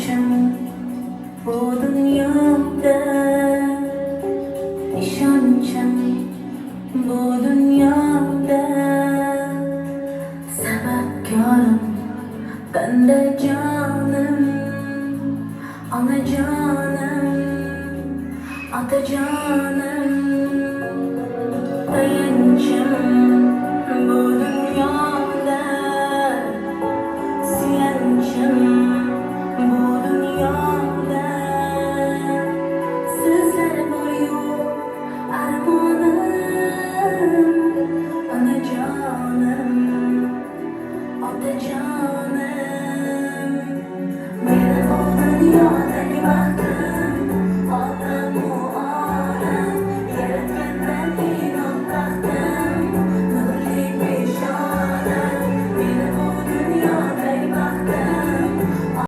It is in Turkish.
Tayancım bu dünyada, ishoncim bu dünyada. Sabahkorim banda canım, onajonim, otajonim. Tayancım